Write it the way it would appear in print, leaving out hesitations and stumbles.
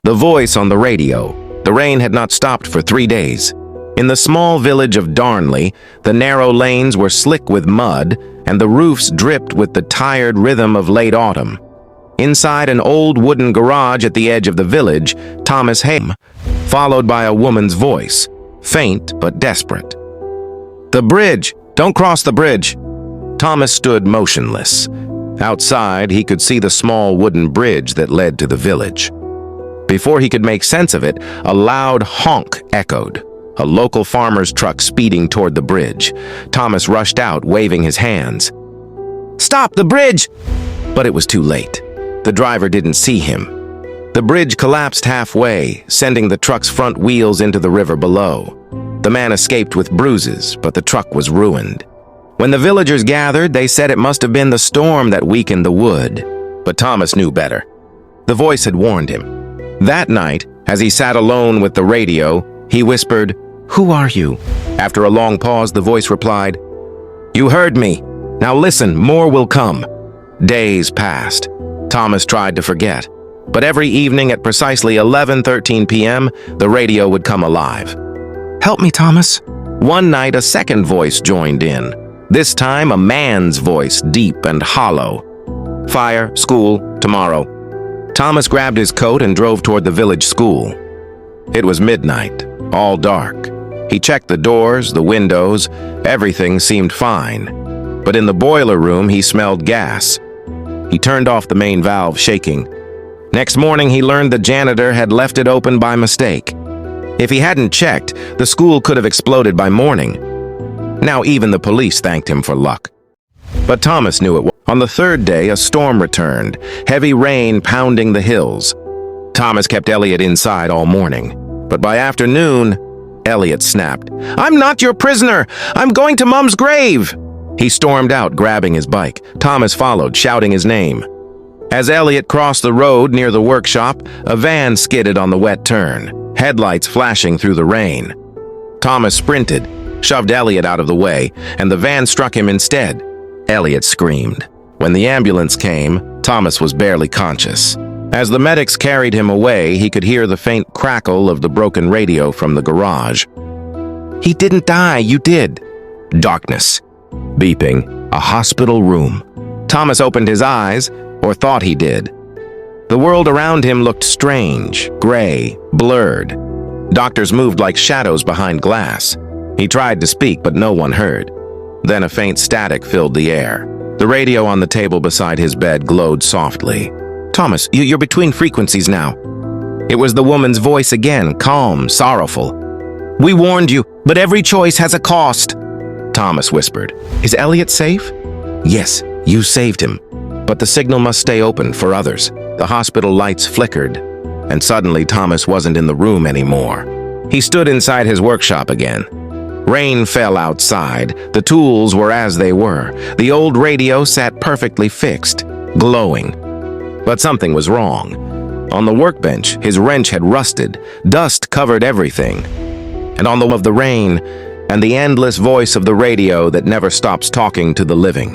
The voice on the radio. The rain had not stopped for 3 days. In the small village of Darnley, the narrow lanes were slick with mud, and the roofs dripped with the tired rhythm of late autumn. Inside an old wooden garage at the edge of the village, Thomas Haim, followed by a woman's voice, faint but desperate. "The bridge! Don't cross the bridge!" Thomas stood motionless. Outside, he could see the small wooden bridge that led to the village. Before he could make sense of it, a loud honk echoed, a local farmer's truck speeding toward the bridge. Thomas rushed out, waving his hands. "Stop the bridge!" But it was too late. The driver didn't see him. The bridge collapsed halfway, sending the truck's front wheels into the river below. The man escaped with bruises, but the truck was ruined. When the villagers gathered, they said it must have been the storm that weakened the wood. But Thomas knew better. The voice had warned him. That night, as he sat alone with the radio, he whispered, "Who are you?" After a long pause, the voice replied, "You heard me. Now listen, more will come." Days passed. Thomas tried to forget. But every evening at precisely 11:13 p.m., the radio would come alive. "Help me, Thomas." One night, a second voice joined in. This time, a man's voice, deep and hollow. "Fire, school, tomorrow." Thomas grabbed his coat and drove toward the village school. It was midnight, all dark. He checked the doors, the windows. Everything seemed fine. But in the boiler room, he smelled gas. He turned off the main valve, shaking. Next morning, he learned the janitor had left it open by mistake. If he hadn't checked, the school could have exploded by morning. Now even the police thanked him for luck. But Thomas knew it was. On the third day, a storm returned, heavy rain pounding the hills. Thomas kept Elliot inside all morning. But by afternoon, Elliot snapped. "I'm not your prisoner! I'm going to Mum's grave!" He stormed out, grabbing his bike. Thomas followed, shouting his name. As Elliot crossed the road near the workshop, a van skidded on the wet turn, headlights flashing through the rain. Thomas sprinted, shoved Elliot out of the way, and the van struck him instead. Elliot screamed. When the ambulance came, Thomas was barely conscious. As the medics carried him away, he could hear the faint crackle of the broken radio from the garage. "He didn't die, you did." Darkness. Beeping. A hospital room. Thomas opened his eyes, or thought he did. The world around him looked strange, gray, blurred. Doctors moved like shadows behind glass. He tried to speak, but no one heard. Then a faint static filled the air. The radio on the table beside his bed glowed softly. "Thomas, you're between frequencies now." It was the woman's voice again, calm, sorrowful. "We warned you, but every choice has a cost." Thomas whispered. "Is Elliot safe?" "Yes, you saved him. But the signal must stay open for others." The hospital lights flickered, and suddenly Thomas wasn't in the room anymore. He stood inside his workshop again. Rain fell outside. The tools were as they were. The old radio sat perfectly fixed, glowing. But something was wrong. On the workbench, his wrench had rusted. Dust covered everything. And on the of the rain, and the endless voice of the radio that never stops talking to the living.